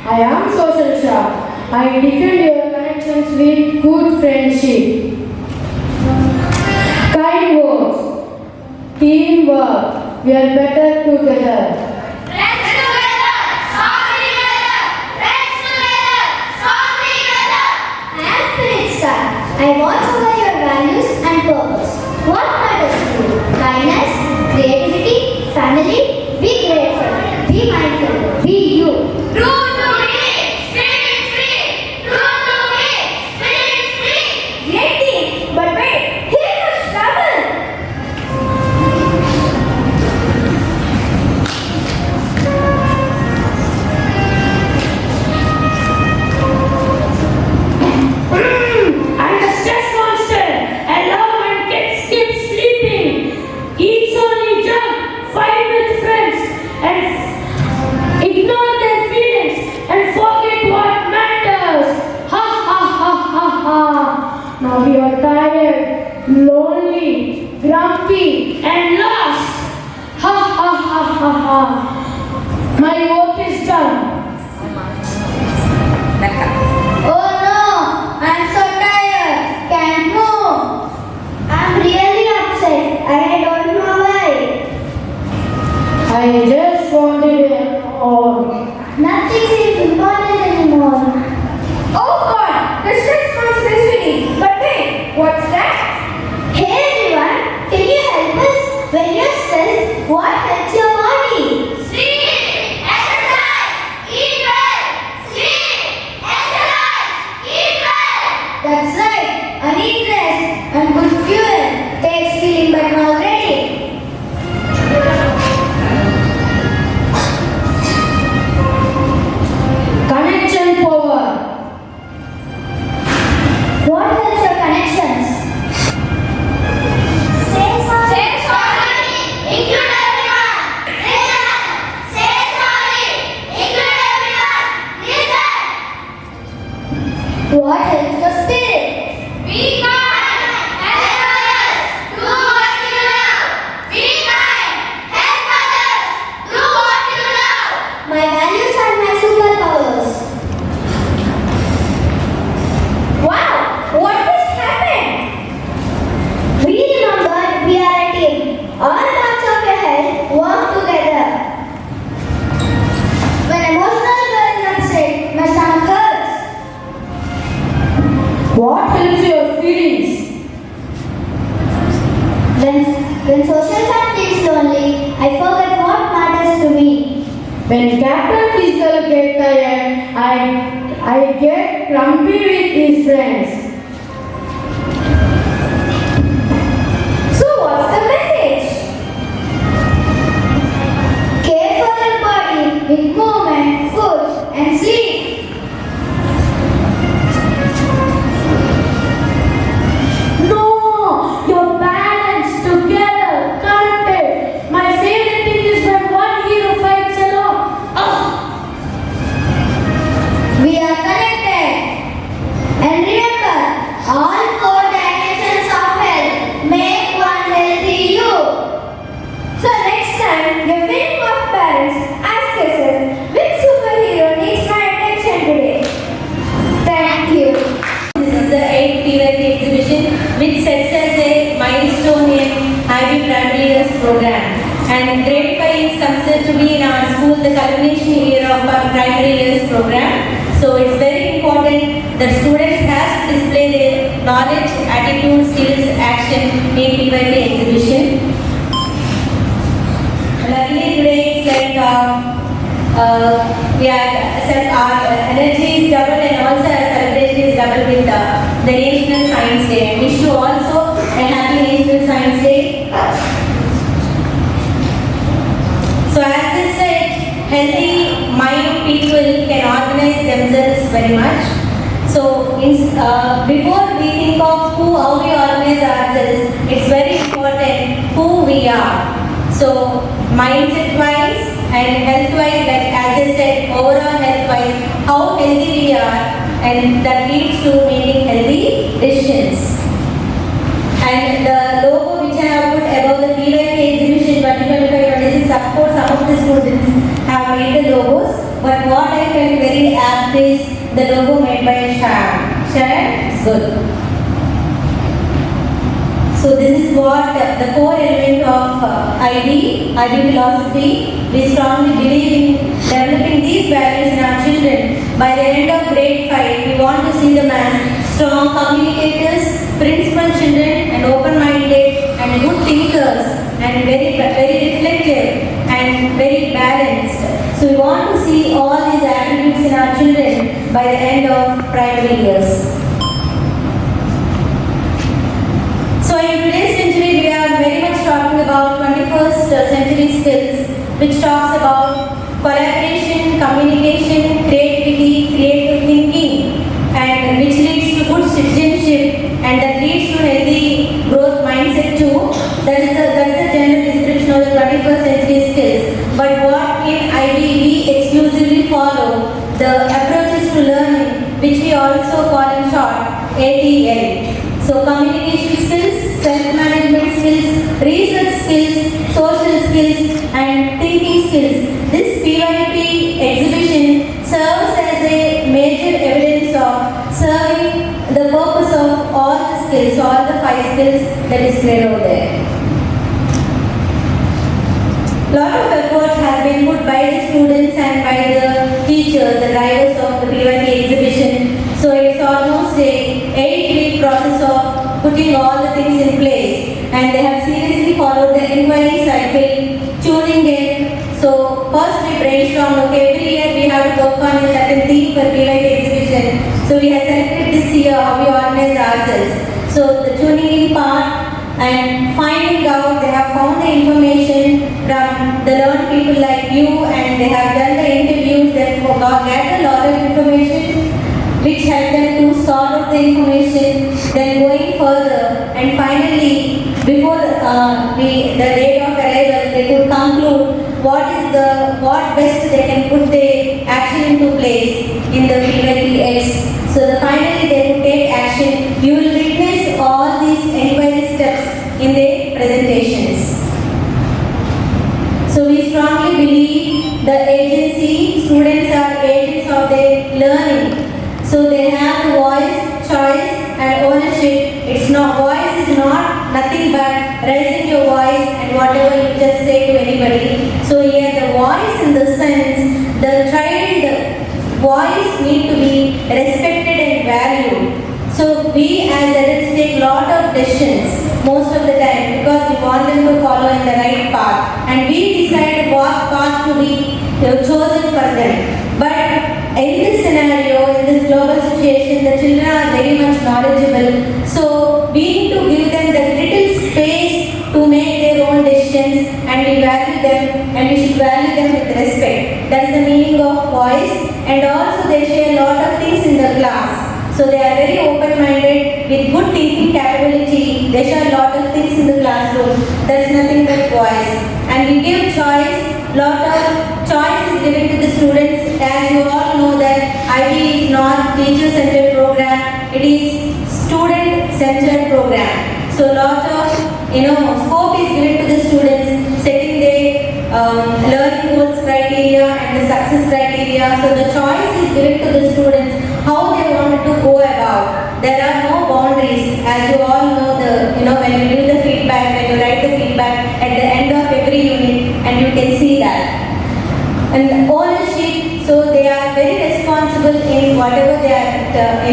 I am social sharp. I defend your connections with good friendship. Kind words, teamwork, we are better together. I watch over your values and purpose. What matters to you? Kindness, creativity, family. Be grateful, be mindful, be you. True to me, spirit free. True to me, spirit free. Great thing, but wait, here comes trouble. I'm the stress monster. I love when kids skip sleeping, eat only junk, fight with friends, and ignore their feelings and forget what matters. Ha ha ha ha ha. Now we are tired, lonely, grumpy, and lost. Ha ha ha ha ha. My work is done. Oh no, I'm so tired. Can't move. I'm really upset and I don't know why. I just wanted it all. Nothing seems important anymore. Oh God, the stress monster is winning. But wait, what's that? Hey everyone, can you help us? When you're stressed, what helps your body? Sleep, exercise, eat well. Sleep, exercise, eat well. That's right. I need rest and good fuel. Takes feeling better already. I get grumpy with his friends. So what's the message? Care for your body with movement, food, and sleep. No, you're balanced, together, connected. My favorite thing is when one hero fights alone. We are connected. And remember, all four dimensions of health make one healthy you. So next time you're feeling off balance, ask yourself, which superhero needs my attention today? Thank you. This is the 8th Pypx exhibition which sets as a milestone in IB primary years program. And grade 5 is considered to be in our school the culmination year of our primary years program. So it's very important that students have to display their knowledge, attitude, skills, action in Pypx exhibition. Luckily today it's like our energy is doubled and also our celebration is doubled with the National Science Day. I wish you also a happy National Science Day. So as I said, healthy mind people can organize themselves very much. So before we think of how we organize ourselves, it's very important who we are. So mindset wise and health wise, like as I said, overall health wise, how healthy we are, and that leads to making healthy decisions. And the logo which I have put above the Pypx exhibition 2025-26, of course some of the students have made the logos, but what I felt very apt is the logo made by Sharon. Sharon, it's good. So this is what the core element of IB philosophy. We strongly believe in developing these values in our children. By the end of grade 5, we want to see them as strong communicators, principled children, and open-minded and good thinkers, and very reflective and very balanced. So we want to see all these attributes in our children by the end of primary years. So in today's century, we are very much talking about 21st century skills, which talks about collaboration, communication, creativity, creative thinking, and which leads to good citizenship, and that leads to healthy growth mindset too. That is the general description of the 21st century skills. But what in IB we exclusively follow the approaches to learning, which we also call in short ATL. So communication skills, self-management skills, research skills, social skills, and thinking skills. This Pypx exhibition serves as a major evidence of serving the purpose of all the skills, all the 5 skills that is displayed over there. Lot of effort has been put by the students and by the teachers, the drivers of the Pypx exhibition. So it's almost a 8-week process of putting all the things in place, and they have seriously followed the inquiry cycle, tuning in. So first we brainstormed, okay, every year we have to work on a certain theme for Pypx exhibition. So we have selected this year how we organize ourselves. So the tuning in part and finding out, they have found the information from the learned people like you, and they have done the interviews, they have gathered a lot of information which help them to sort out the information, then going further, and finally, before the date of arrival, they could conclude what best they can put the action into place in the Pypx. So finally they could take action. You will witness all these inquiry steps in the presentations. So we strongly believe the agency, students are agents of their learning. So they have the voice, choice, and ownership. Voice is not nothing but raising your voice and whatever you just say to anybody. So here the voice in the sense, the child voice need to be respected and valued. So we as adults take lot of decisions most of the time because we want them to follow in the right path, and we decide what path to be chosen for them. But in this scenario, in this education, the children are very much knowledgeable. So we need to give them the little space to make their own decisions, and we value them, and we should value them with respect. That is the meaning of voice. And also they share a lot of things in the class. So they are very open-minded with good thinking capability. They share a lot of things in the classroom. That's nothing but voice. And we give choice. Lot of choice is given to the students. As you all know that IB is not teacher-centered program. It is student-centered program. So lot of scope is given to the students, setting their learning goals criteria and the success criteria. So the choice is given to the students how they want to go about. There are no boundaries. As you all know, when you give the feedback, when you write the feedback at the end of every unit, and you can see that. And ownership, so they are very responsible in whatever they are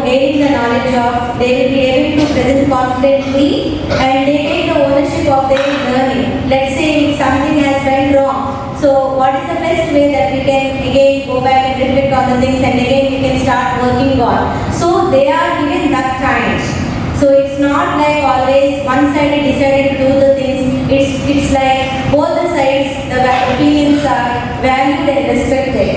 gaining the knowledge of. They will be able to present confidently, and they take the ownership of their learning. Let's say something has went wrong. So what is the best way that we can again go back and reflect on the things, and again we can start working on. So they are given that time. So it's not like always one side decided to do the things. It's like both the sides, the opinions are valued and respected.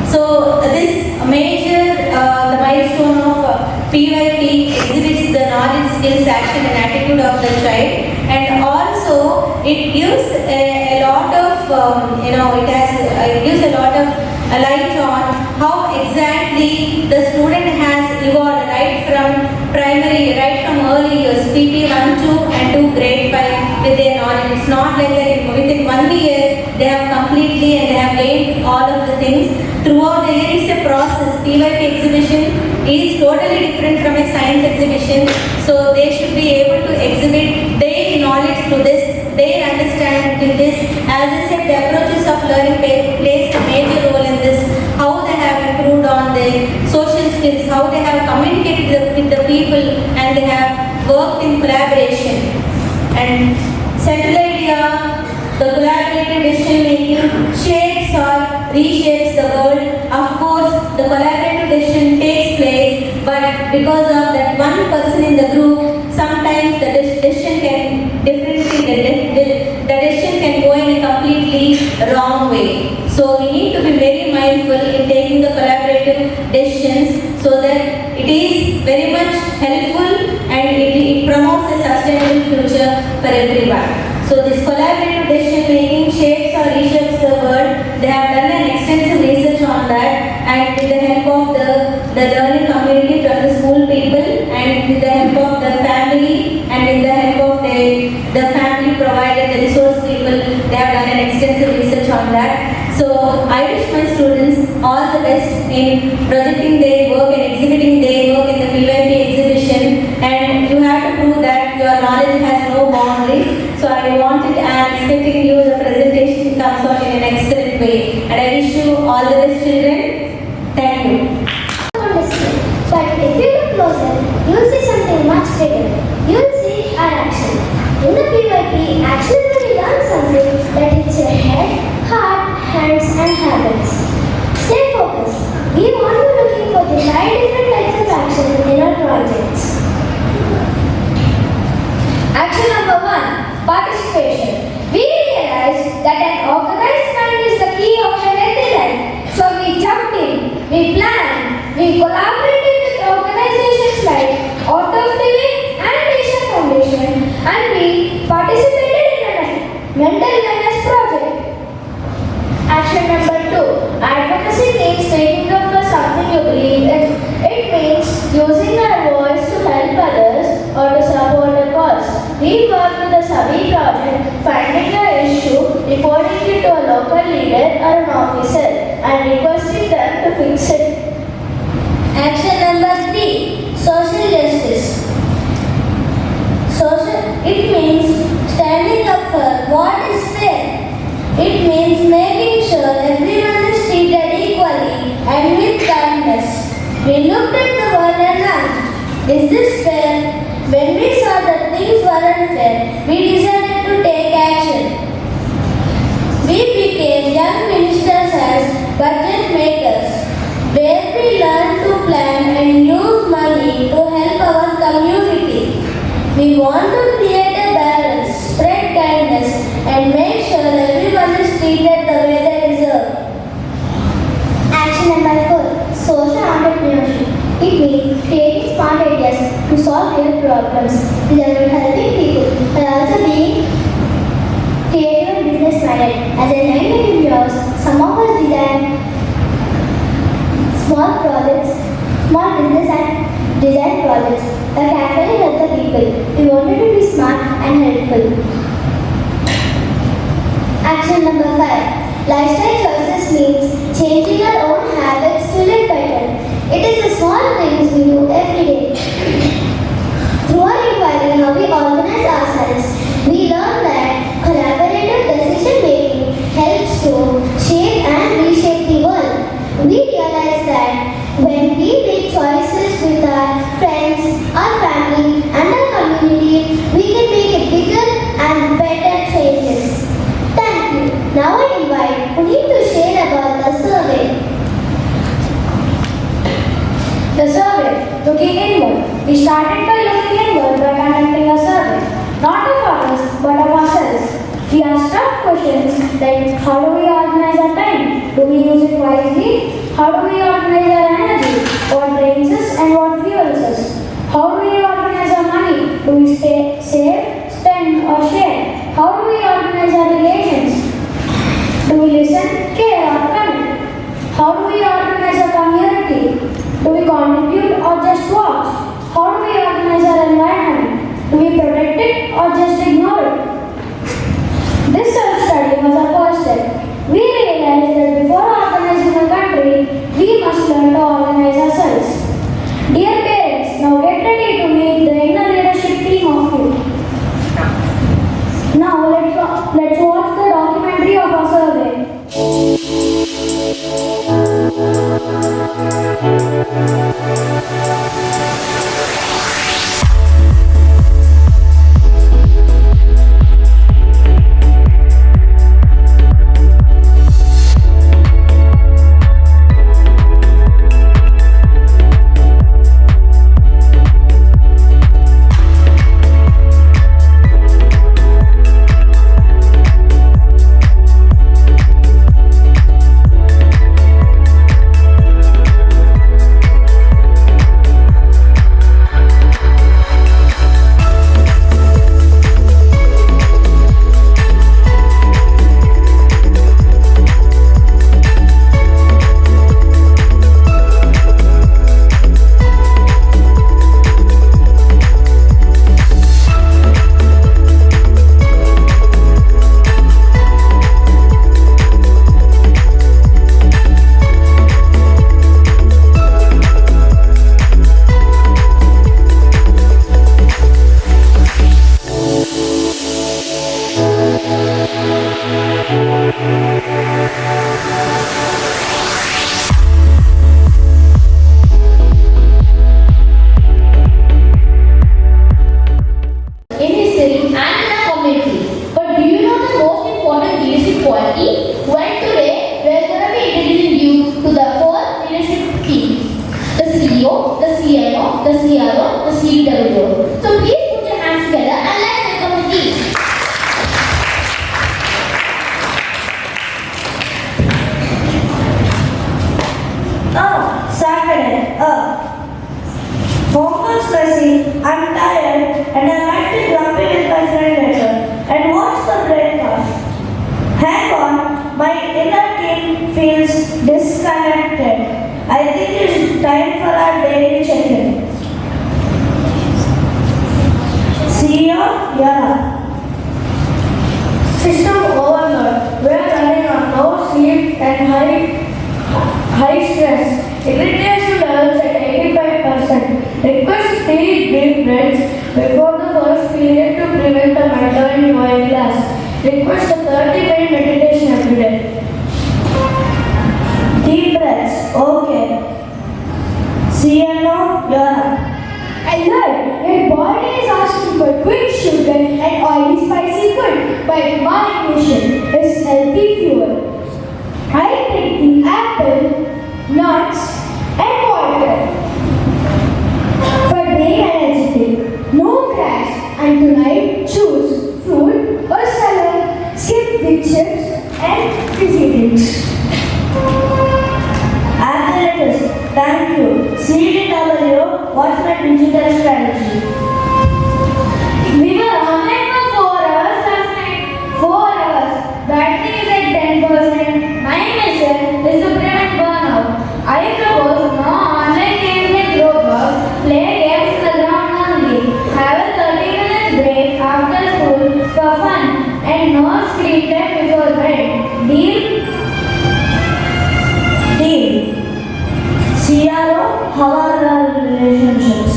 So this major, the milestone of PYP exhibits the knowledge, skills, action and attitude of the child, and also it gives a lot of, it gives a lot of light on how exactly the student has evolved right from primary, right from early years, PP 1, 2 and 2 grade 5 with their knowledge. It's not like that within 1 year they have completely and they have gained all of the things. Throughout the year it's a process. PYP exhibition is totally different from a science exhibition. So they should be able to exhibit their knowledge to this, their understanding to this. As I said, the approaches of learning plays a major role in this. How they have improved on their social skills, how they have communicated with the people, and they have worked in collaboration. And central idea, the collaborative decision making shapes or reshapes the world. Of course, the collaborative decision takes place, but because of that one person in the group, sometimes the decision can go in a completely wrong way. So we need to be very mindful in taking the collaborative decisions, so that it is very much helpful and it promotes a sustainable future for everyone. So this collaborative decision making shapes or reshapes the world. They have done an extensive research on that, and with the help of the learning community from the school people, and with the help of the family, and with the help of the family provided, the resource people, they have done an extensive research on that. So I wish my students all the best in projecting their work and exhibiting their work in the PYP exhibition, and you have to prove that your knowledge has no boundaries. So I wanted and expecting you the presentation comes out in an excellent way, and I wish you all the best, children. Thank you. But if you look closer, you'll see something much bigger. You'll see our action. In the PYP, action is when you learn something that hits your head, heart, hands and habits. Stay focused. We want you looking for the 5 different types of action in our projects. Action number 1, participation. We realized that an organized mind is the key of a healthy life. So we jumped in, we planned, we collaborated with organizations like Auto and Asia Foundation, and we participated in a mental wellness project. Action number 2, advocacy means taking up for something you believe in. It means using our voice to help others or to support a cause. We work with the Savi project, finding an issue, reporting it to a local leader or an officer, and requesting them to fix it. Action number 3, social justice. It means standing up for what is fair. It means making sure everyone is treated equally and with kindness. We looked at the world and asked, is this fair? When we saw that things weren't fair, we decided to take action. We became young ministers as budget makers, where we learn to plan and use money to help our community. We want to create a balance, spread kindness, and make sure everyone is treated the way they deserve. Action number 4. Social entrepreneurship. It means creating smart ideas to solve real problems. These are about helping people but also being creative and business minded. As a 9 years, some of us design small projects, small business and design projects that actually help the people. We wanted to be smart and helpful. Action number 5. Lifestyle choices means changing our own habits to live better. It is the small things we do every day. Through our inquiry how we organize ourselves, we learn that collaborative decision making helps to shape and reshape the world. We realize that when we make choices with our friends, our family and our community, we can make a bigger and better changes. Thank you. Now I invite Puneet to share about the survey. The survey, looking inward. We started by looking inward by conducting a survey, not of others, but of ourselves. We asked tough questions like how do we organize our time? Do we use it wisely? How do we organize our energy? What drains us and what fuels us? How do we organize our money? Do we save, spend or share? How do we organize our relations? Do we listen, care or connect? How do we organize our community? Do we contribute or just watch? How do we organize our environment? Do we protect it or just ignore it? This self-study was our first step. We realized that before organizing a country, we must learn to organize ourselves. Dear parents, now get ready to meet the inner leadership team of you. Now let's watch the documentary of our survey. In his city and in our community. But do you know the most important leadership quality? Well, today we are going to be introducing you to the 4 leadership teams: the CEO, the CIO, the CRO, the CWO. So please put your hands together and let's welcome the team. Saturday. Homework's messy, I'm tired, and I might be grumpy with my friend later. And what's the breakfast? Hang on, my inner team feels disconnected. I think it's time for our daily check-in. CEO, yeah. System overload. We are running on low sleep and high stress. Irritation levels at 85%. Request 3 deep breaths before the first period to prevent the mental in your class. Request a 30-minute meditation every day. Deep breaths, okay. CNO, yeah. Alert! Your body is asking for quick sugar and oily spicy food, but my mission is healthy fuel. I take the apple, nuts, and water. For being energetic, no crash, and tonight choose fruit or salad, skip the chips and fizzy drinks. Athletics, thank you. CDW, what's my digital strategy? We were online for 4 hours last night. 4 hours. Battery is at 10%. My mission is to prevent burnout. I propose no online games like Roblox. Play games in the ground only. Have a 30 minutes break after school for fun. And no screen time before bed. Deal? Deal. CRO, how are our relationships?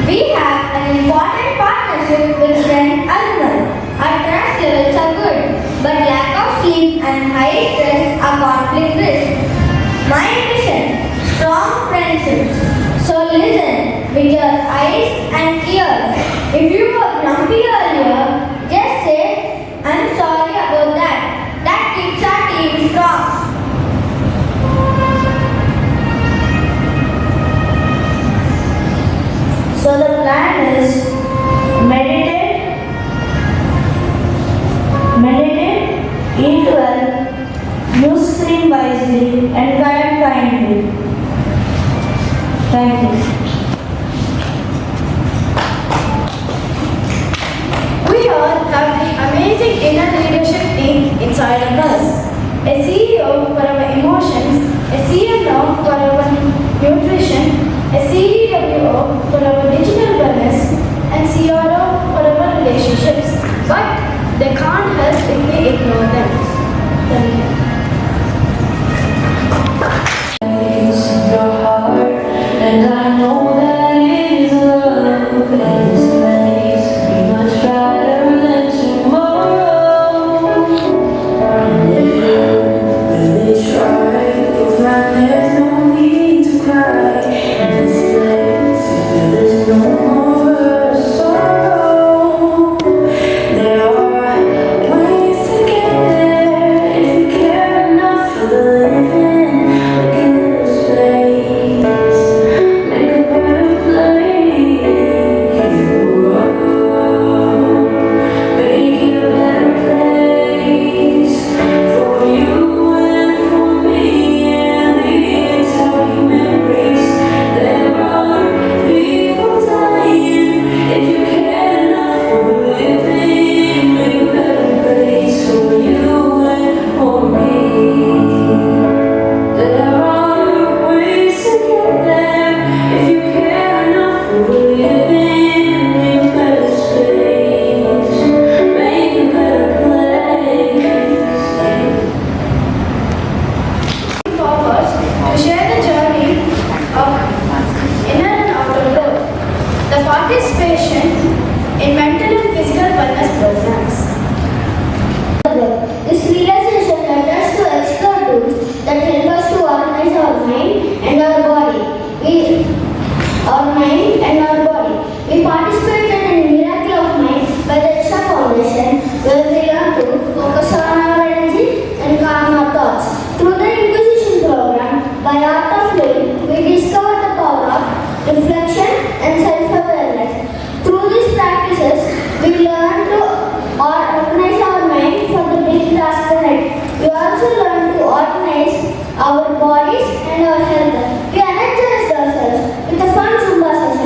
We have an important partnership with friend Alman. Our trust levels are good, but lack of sleep and high stress are conflict risk. My mission, strong friendships. So listen with your eyes and ears. If you were grumpy earlier, just say, I'm sorry about that. That keeps our team strong. So the plan is meditate, eat well, use screen wisely, and guide kindly. Thank you. We all have the amazing inner leadership team inside of us. A CEO for our emotions, a CNO for our nutrition, a CDWO for our digital wellness, and CRO for our relationships. But they can't help if we ignore them. Thank you. Your heart, and I know that it is love, and this place be much better than tomorrow. And if you really try, you'll find there's no need to cry. In this place, there's no more sorrow. There are ways to get there if you care enough for the living. Make a little space, make a better place. Make it a better place for you and for me and the entire human race. There are people dying. If you care enough for living, make a better place for you and for me. There are ways to get there if you care enough for living. Make a better space, make a better place. Forward to share the journey of inner and outer growth, the participation in mental and physical wellness programs. This realization led us to explore tools that help us to organize our mind and our body. We participated in Miracle of Mind by the Extra Foundation, where we learn to focus on our energy and calm our thoughts. Through the Inquisition program, by Art of Living, we discovered the power of reflection and self-awareness. Through these practices, we learn to organize our mind for the big task ahead. We also learn to organize our bodies and our health. We energize ourselves with a fun Zumba session.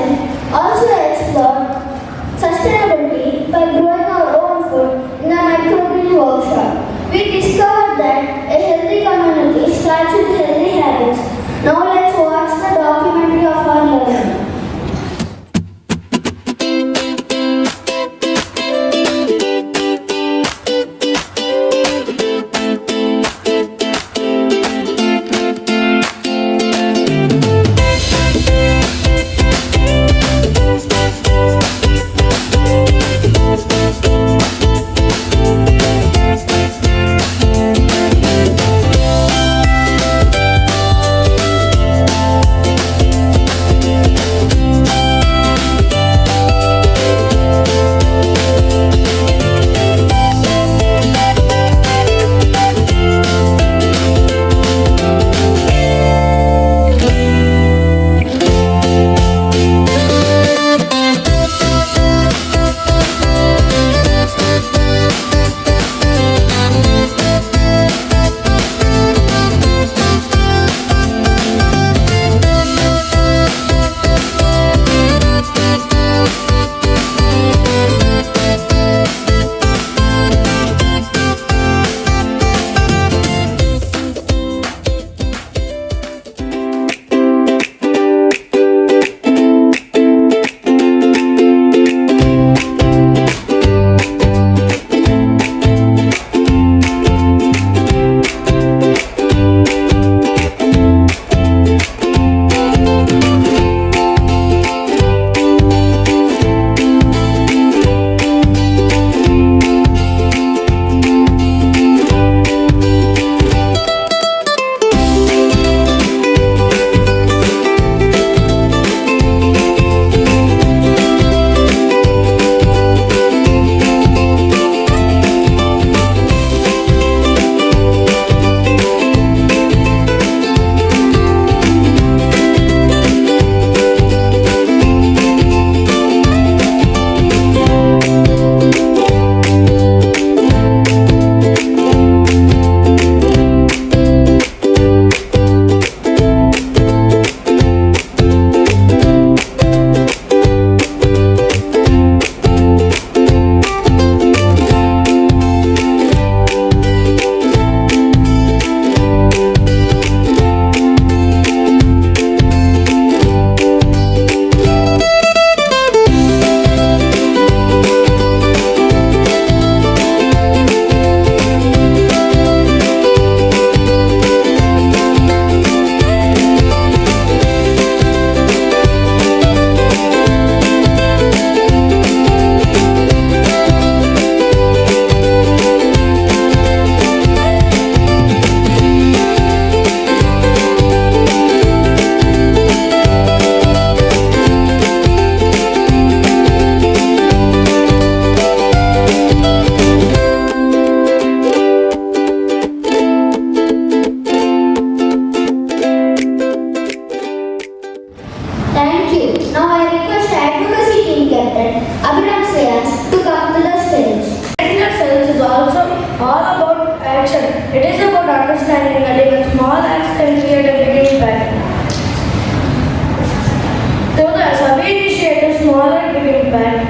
impact,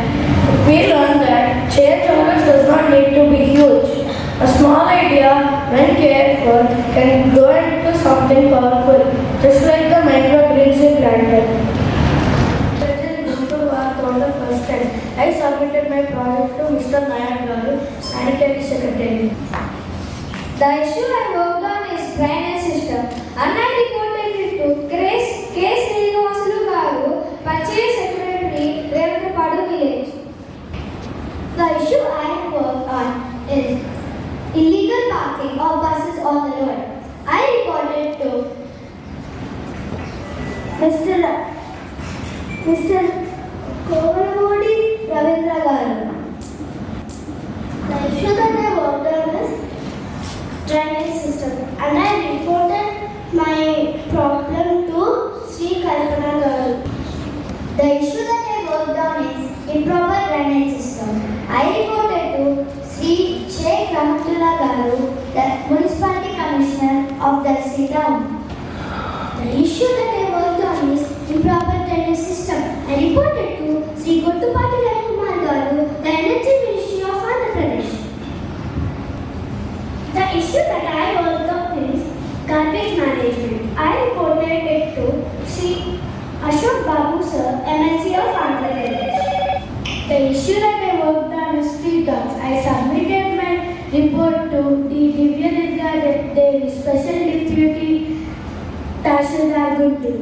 we learned that change always does not need to be huge. A small idea, when cared for, can grow into something powerful, just like the microgreens we planted. On the first time, I submitted my project to Mr. Nayak Garu, Sanitary Secretary. The issue I worked on is drainage system, and I reported it to K. Srinivasulu Garu, Purchase Secretary, Revatapadu Village. The issue I worked on is illegal parking of buses on the road. I reported to Mr. Kovalamudi Ravindra Garu. The issue that I worked on is drainage system, and I reported my problem to Sri Kalpana Garu. The issue that I worked on is improper drainage system. I reported to Sri Sheikh Rahmatullah Garu, the Municipality Commissioner of the city town. The issue that I worked on is improper drainage system. I reported to Sri Gottupati Kumar Garu, the Energy Ministry of Andhra Pradesh. The issue that I worked on is garbage management. I reported it to Sri Ashok Babu Sir, MLC of Andhra Pradesh. The issue that I worked on is street dogs. I submitted my report to the Divya Devi, Special Deputy Tahsildar Guntur.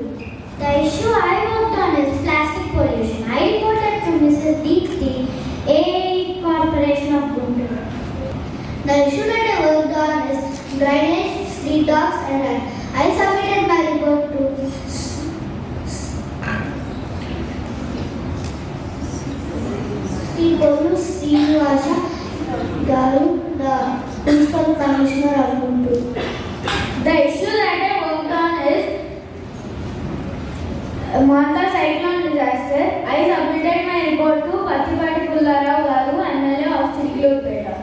The issue I worked on is plastic pollution. I reported to Mrs. Deepti, AAE Corporation of Guntur. The issue that I worked on is drainage, street dogs and rats. I submitted my report to Sri Bolu Srinivasa Garu, the Municipal Commissioner of Guntur. The issue that I worked on is Manta cyclone disaster. I submitted my report to Pathipati Pullarao Garu, MLA of Chikkalurpeta.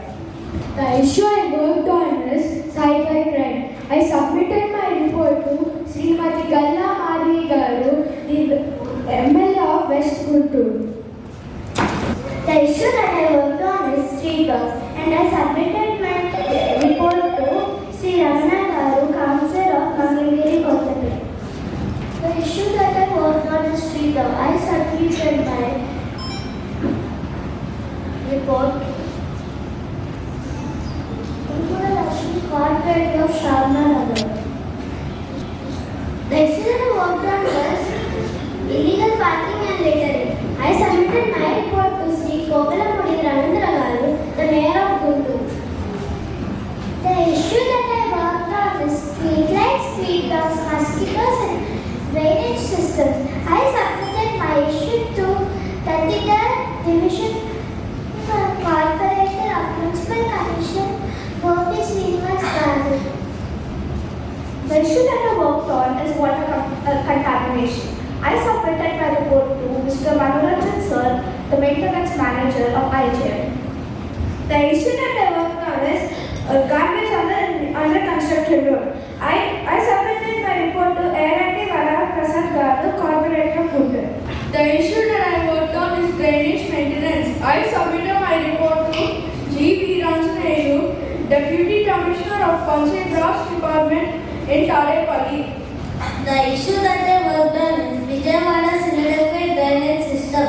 The issue I worked on is cyber crime. I submitted my report to Srimati Galla Madhavi Garu, the MLA of West Guntur. The issue that I worked on is street dogs, and I submitted my report to Sri Ramana Garu, Councillor of Mangalagiri, Kottapet. The issue that I worked on is street dogs. I submitted my report to the Corporate of Sharma Nagar. The issue that I worked on was illegal parking and littering. I submitted my report to Sri Kovalamudi Ravindra Garu, the Mayor of Guntur. The issue that I worked on is street lights, street dogs, mosquitoes and drainage systems. I submitted my issue to Tatida Division Corporator of Municipal Commission, Gopi Srinivas Garu. The issue that I worked on is water contamination. I submitted my report to Mr. Manoranjan Sir, the maintenance manager of IGM. The issue that I worked on is garbage under construction road. I submitted my report to A.R.T. Vara Prasad Garu, Corporator of Guntur. The issue that I worked on is drainage maintenance. I submitted my report to G. V. Ranjanayyu, Deputy Commissioner of Panchayat Raj Department in Tadepalli. The issue that I worked on is Vijayawada Sinadevi drainage system.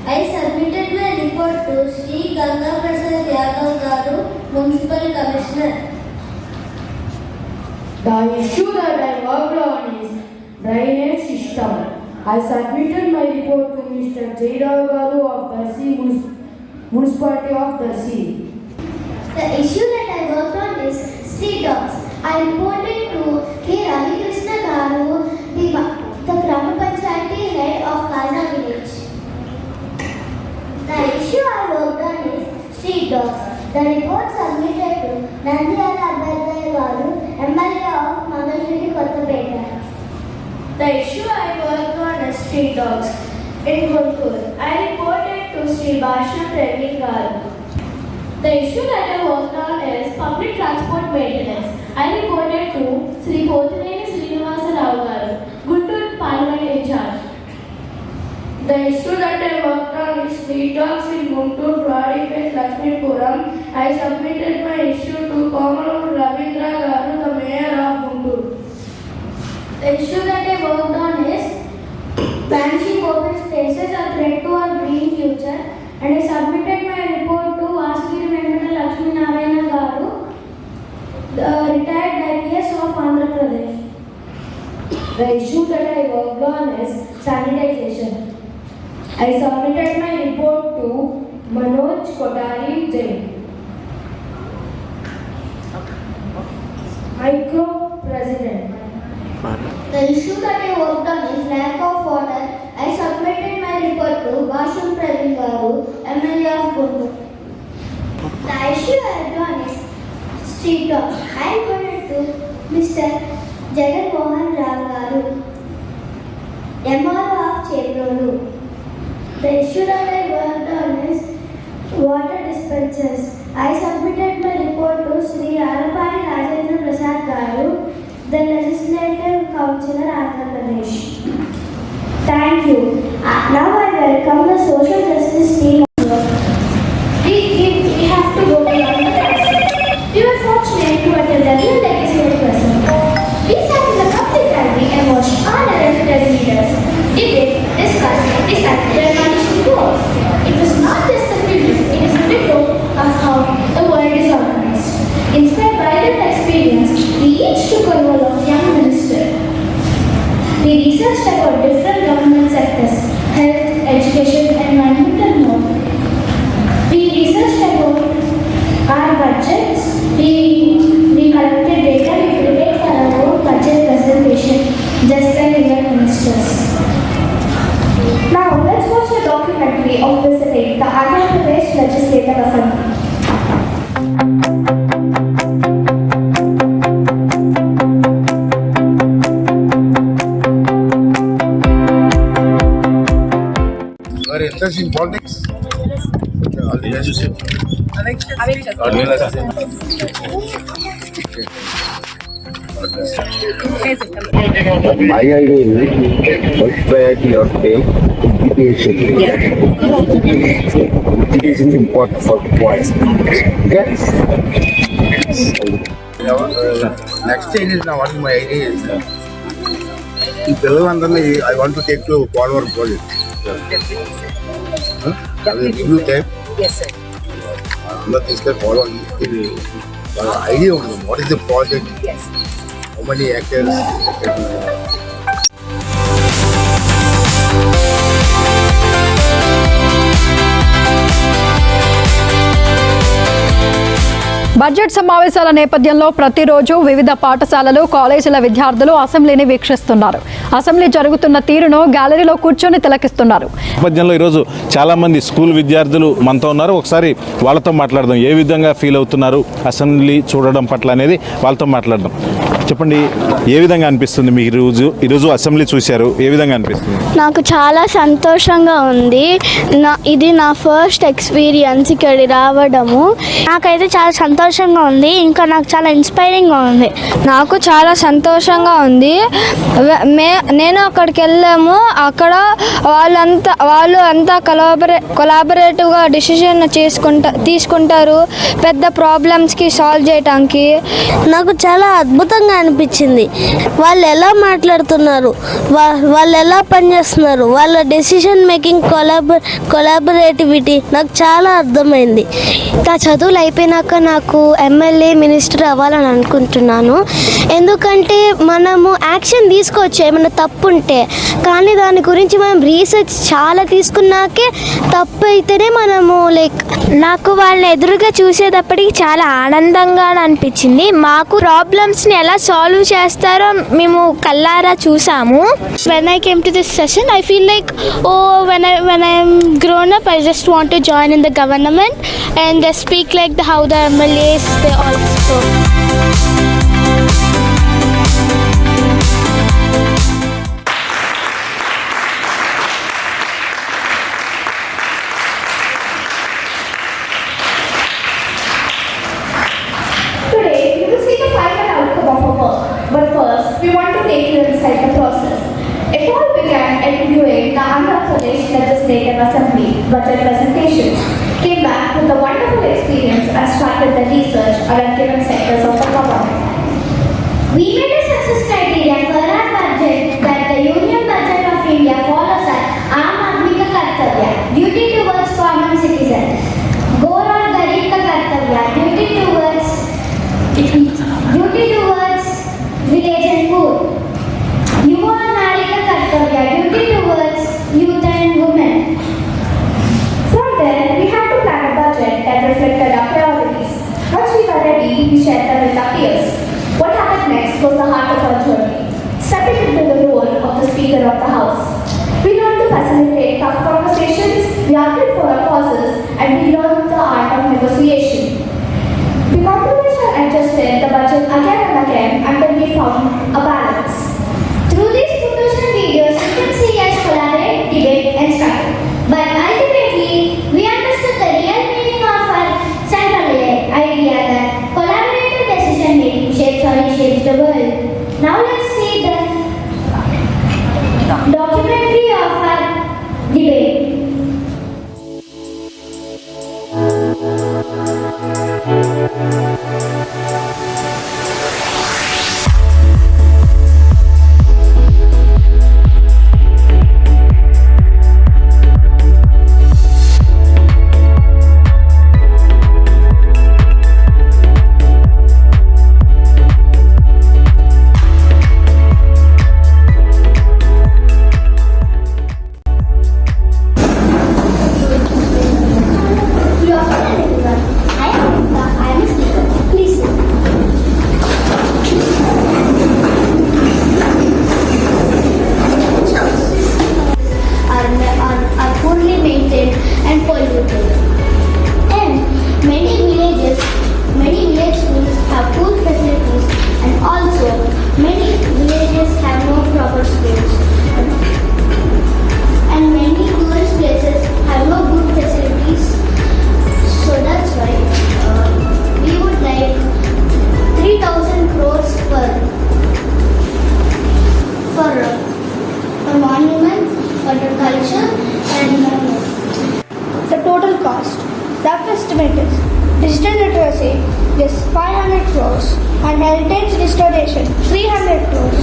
I submitted my report to Sri Ganga Prasad Yadav Garu, Municipal Commissioner. The issue that I worked on is drainage system. I submitted my report to Mr. Jairav Garu of Darsi, Municipality of Darsi. The issue that I worked on is street dogs. I reported to K. Ravi Krishna Garu, the Grama Panchayati head of Kaza village. The issue I worked on is street dogs. The report submitted to Nandiyala Abhayadaya Garu, MLA of Mangalagiri, Kottapeta. The issue I worked on is street dogs in Guntur. I reported to Sri Bhashna Praveen Garu. The issue that I worked on is public transport maintenance. I reported to Sri Pothineni Srinivasa Rao Garu, Guntur Parliament in charge. The issue that I worked on is street dogs in Guntur, Pypx, Lakshmipuram. I submitted my issue to Komalur Ravindra Garu, the mayor of Guntur. The issue that I worked on is banishing open spaces are threat to our green future, and I submitted my report to Vasagiri Venkata Lakshmi Narayana Garu, the retired IPS of Andhra Pradesh. The issue that I worked on is sanitization. I submitted my report to Manoj Kotari Jain. Micro President. The issue that I worked on is lack of water. I submitted my report to Basham Praveen Garu, MLA of Guntur. The issue I worked on is street dogs. I reported to Mr. Jagan Mohan Rao Garu, MRO of Chebrolu. The issue that I worked on is water dispensers. I submitted my report to Sri Arapani Rajendra Prasad Garu, the Legislative Councillor, Andhra Pradesh. Thank you. Now I welcome the Social Justice team. We have to go beyond the past. We were fortunate to attend the real legacy of person. We sat in the public gallery and watched all elected leaders debate, discuss, decide their management goals. It was not just a film, it is a window of how the world is organized. Inspired by that experience, we each took a role of young minister. We researched about different government sectors, health, education, environment and more. We researched about our budgets. We collected data, we prepared for our own budget presentation, just like Indian ministers. Now let's watch a documentary of visiting the Andhra Pradesh Legislative Assembly. You are interested in politics? My idea is first priority of the education. Education is important for boys. Okay? Next stage is now what my idea is. In Telugu, I want to take to forward project. I will give you time. Yes, sir. This can follow idea of what is the project, Yes. how many actors. Budget సమావేశాల నేపథ్యంలో ప్రతిరోజు వివిధ పాఠశాలలు కాలేజీల విద్యార్థులు అసెంబ్లీని వీక్షిస్తున్నారు. Assembly జరుగుతున్న తీరును గ్యాలరీలో కూర్చొని తిలకిస్తున్నారు. నేపథ్యంలో ఈరోజు చాలామంది స్కూల్ విద్యార్థులు మనతో ఉన్నారు. ఒకసారి వాళ్ళతో మాట్లాడదాం. ఏ విధంగా ఫీల్ అవుతున్నారు అసెంబ్లీ చూడడం పట్ల అనేది వాళ్ళతో మాట్లాడదాం. చెప్పండి, ఏ విధంగా అనిపిస్తుంది మీకు ఈరోజు అసెంబ్లీ చూశారు, ఏ విధంగా అనిపిస్తుంది? నాకు చాలా సంతోషంగా ఉంది. ఇది నా ఫస్ట్ ఎక్స్పీరియన్స్ ఇక్కడ రావడము. నాకైతే చాలా సంతోషంగా ఉంది, ఇంకా నాకు చాలా ఇన్స్పైరింగ్గా ఉంది. నాకు చాలా సంతోషంగా ఉంది. నేను అక్కడికి వెళ్ళాము, అక్కడ వాళ్ళు అంతా కొలాబరేటివ్గా డిసిషన్ తీసుకుంటారు పెద్ద ప్రాబ్లమ్స్కి సాల్వ్ చేయడానికి. నాకు చాలా అద్భుతంగా అనిపించింది. వాళ్ళు ఎలా మాట్లాడుతున్నారు, వాళ్ళు ఎలా పనిచేస్తున్నారు, వాళ్ళ డెసిషన్ మేకింగ్ కొలాబరేటివిటీ నాకు చాలా అర్థమైంది. నా చదువులు అయిపోయినాక నాకు ఎమ్మెల్యే మినిస్టర్ అవ్వాలని అనుకుంటున్నాను. ఎందుకంటే మనము యాక్షన్ తీసుకోవచ్చు ఏమైనా తప్పు ఉంటే, కానీ దాని గురించి మనం రీసెర్చ్ చాలా తీసుకున్నాకే తప్పు అయితేనే మనము నాకు వాళ్ళని ఎదురుగా చూసేటప్పటికి చాలా ఆనందంగా అనిపించింది. మాకు ప్రాబ్లమ్స్ని ఎలా సాల్వ్ చేస్తారో మేము కల్లారా చూసాము. When I came to this session, I feel like, when I'm grown up, I just want to join in the government and just speak like how the MLAs they all spoke. Today, we will see the final outcome of our work. But first, we want to take you inside the process. It all began at viewing the Andhra Pradesh legislative assembly budget presentation, came back with a wonderful experience and started the research around given sectors of the government. We made a success criteria for our budget that the Union Budget of India follows as Aam Aadmi Ka Kartavya, duty towards common citizen. Gaur aur Garib Ka Kartavya, duty towards village and poor. Yuva aur Nari Ka Kartavya, duty towards youth and women. From there, we had to plan a budget that reflected our priorities. Once we were ready, we shared them with our peers. What happened next was the heart of our journey, stepping into the role of the Speaker of the House. We learned to facilitate tough conversations, we argued for our causes, and we learned the art of negotiation. We compromised and adjusted the budget again and again until we found a balance. Through these photos and videos, you can see us collaborate, debate, and struggle. But ultimately, we understood the real meaning of our central idea that collaborative decision making shapes or reshapes the world. Now let's see the documentary of our debate. Are poorly maintained and polluted. And many village schools have poor facilities, and also many villages have no proper schools. And many tourist places have no good facilities. So that's why we would like 3,000 crores for monuments, for the culture and The total cost, rough estimate is digital literacy is 500 crores and heritage restoration 300 crores,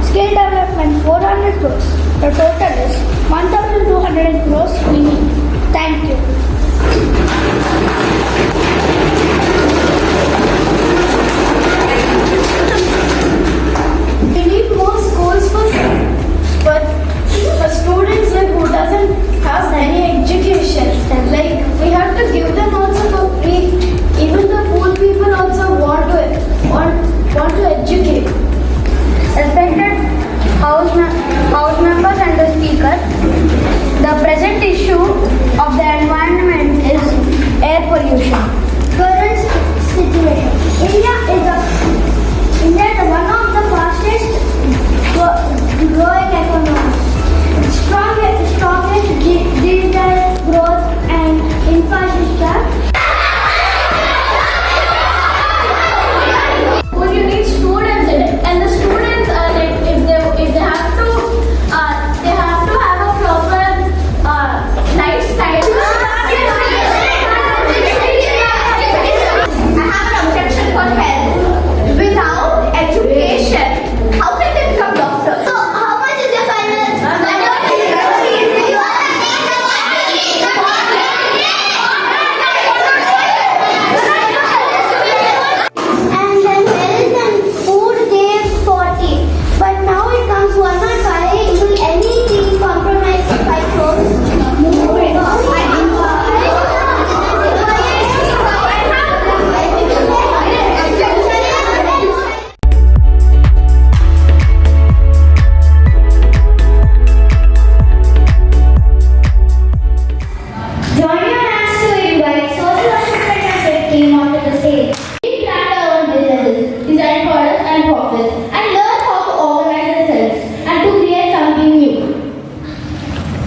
skill development 400 crores. The total is 1,200 crores we need. Thank you. We need more schools for students who doesn't have any education. Like we have to give them also for free. Even the poor people also want to educate. Respected house members and the speaker, the present issue of the environment is air pollution. Current situation: India is one of the fastest growing economies. Strongest digital growth and infrastructure. When you need students in it, and the students are like, if they have to have a proper lifestyle. I have an objection for health. Without education, how can they become doctors? So how much is your final? And then health and food gave 40. But now it comes 105. Will anything compromise 5 crores? Join your hands to invite social entrepreneurship team onto the stage. We plan our own businesses, design products and profits, and learn how to organize ourselves and to create something new.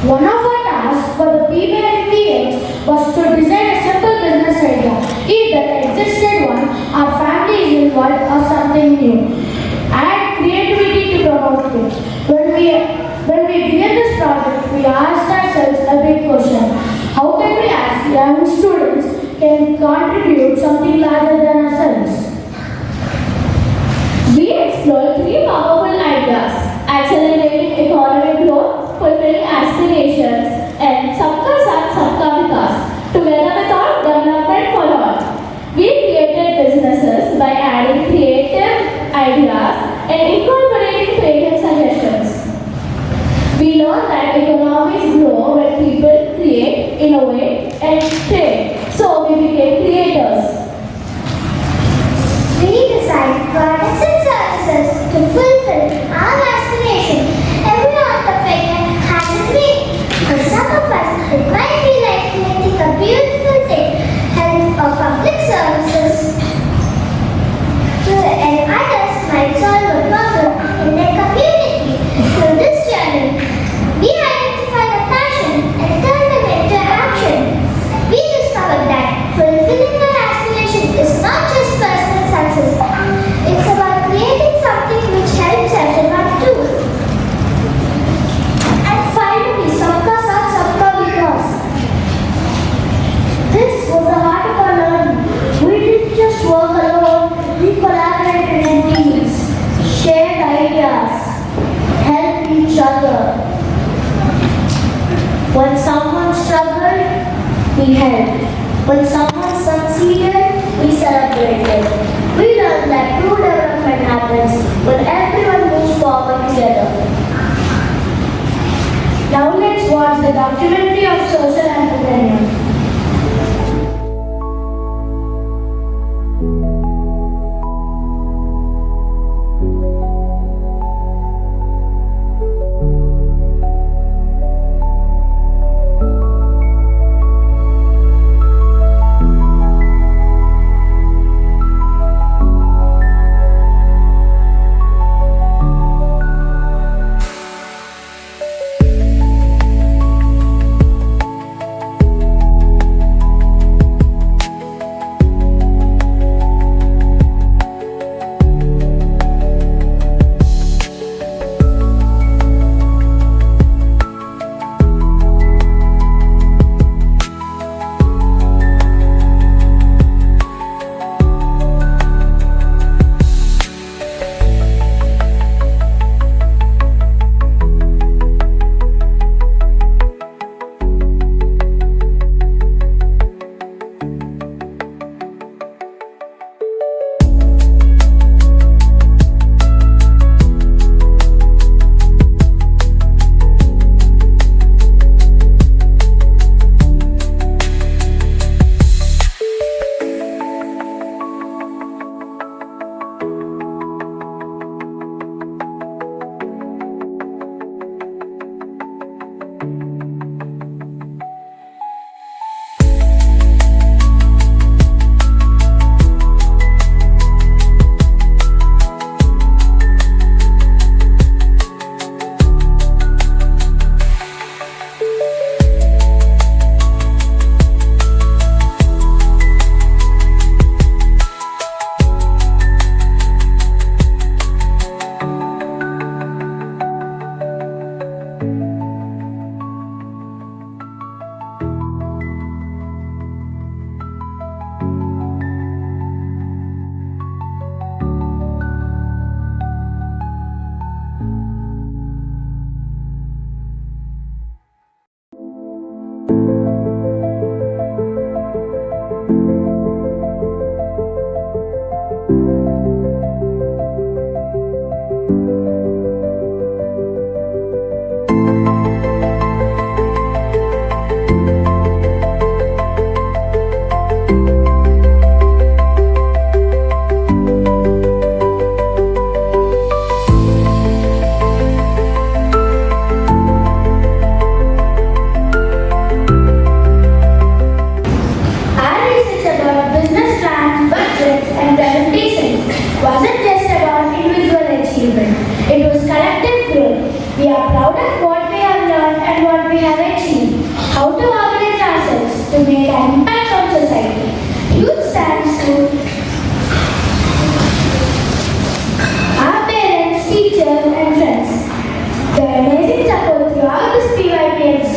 One of our tasks for the people at Pypx was to design a simple business idea, either the existed one, our family is involved, or something new. Add creativity to promote it. When we began this project, we asked ourselves a big question. can contribute something larger than ourselves. We explore three powerful ideas: accelerating economic growth, fulfilling aspirations, and Sabka Saath Sabka Vikas. Together we thought development for all. We created businesses by adding creative ideas and incorporating patent suggestions. We learned that economies grow when people create, innovate, and trade. So we became creators. We design products and services to fulfill our aspiration. Every entrepreneur has a dream. For some of us, it might be like creating a beautiful thing, health or public services. And others might solve a problem in their community. Through this journey, we identify the passion and turn them into action. We discovered that fulfilling our aspiration is not just personal success. It's about creating something which helps everyone too. And finally, Sabka Saath Sabka Vikas. This was the heart of our learning. We didn't just work alone, we collaborated in teams, shared ideas, helped each other. When someone struggled, we helped. When someone succeeded, we celebrated. We learned that true development happens when everyone moves forward together. Now let's watch the documentary of social entrepreneurs.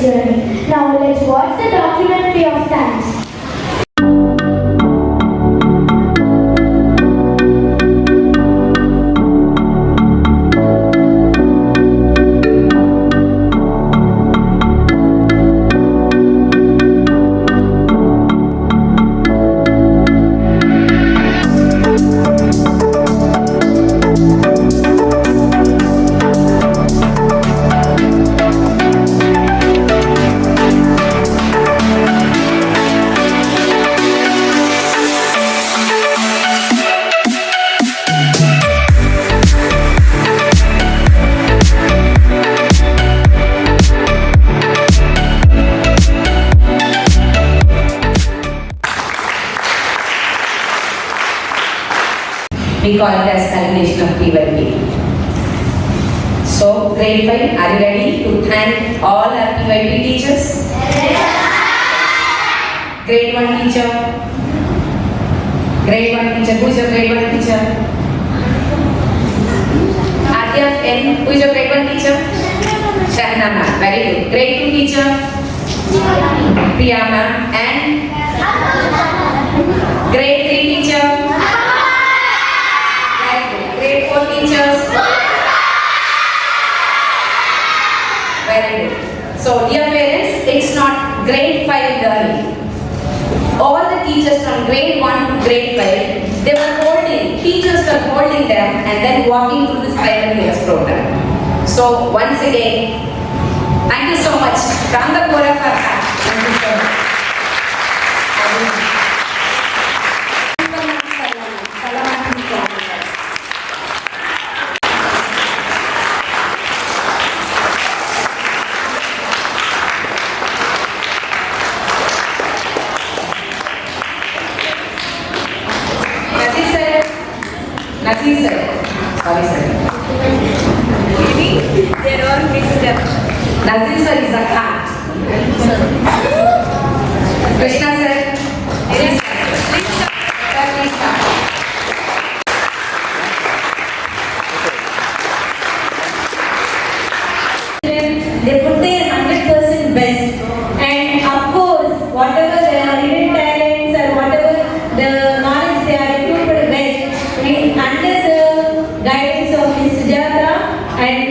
journey. Now let's watch the documentary of thanks. We call it as culmination of PYP. So, grade 5, are you ready to thank all our PYP teachers? Grade 1 teacher. Grade 1 teacher. Who is your grade 1 teacher? Adya N. Who is your grade 1 teacher? Shahna ma'am. Very good. Grade 2 teacher? Priya ma'am. And? Grade 3 teacher? Very good. Grade 4 teachers? Very good. So, dear parents, it's not grade 5 learning. All the teachers from grade 1 to grade 5, they were holding, teachers were holding them and then walking through this primary years program. So, once again, thank you so much. From the core of our heart, thank you so much. Nazir sir. Sorry sir. They are all mixed up. Nazir sir is a cat. Krishna sir. Please start. They put their 100% best, and of course, whatever their hidden talents or whatever the knowledge they are recruited best, under the guidance of Ms. Sujata and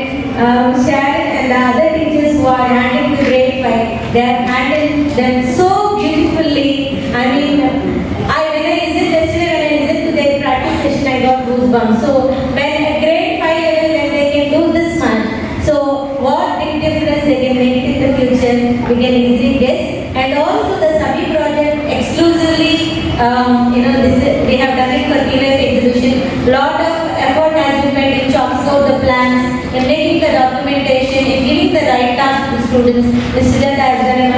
Sharon and the other teachers who are handling the grade 5, they have handled them so beautifully. I mean, when I listened yesterday, when I listened to their practice session, I got goosebumps. So when a grade 5 level, when they can do this much, so what big difference they can make in the future, we can easily guess. And also the Sabi project exclusively, we have done it for PYP exhibition. Lot of effort has been made in chalking out the plans, in making the documentation, in giving the right task to the students. Mr. Sujata has done a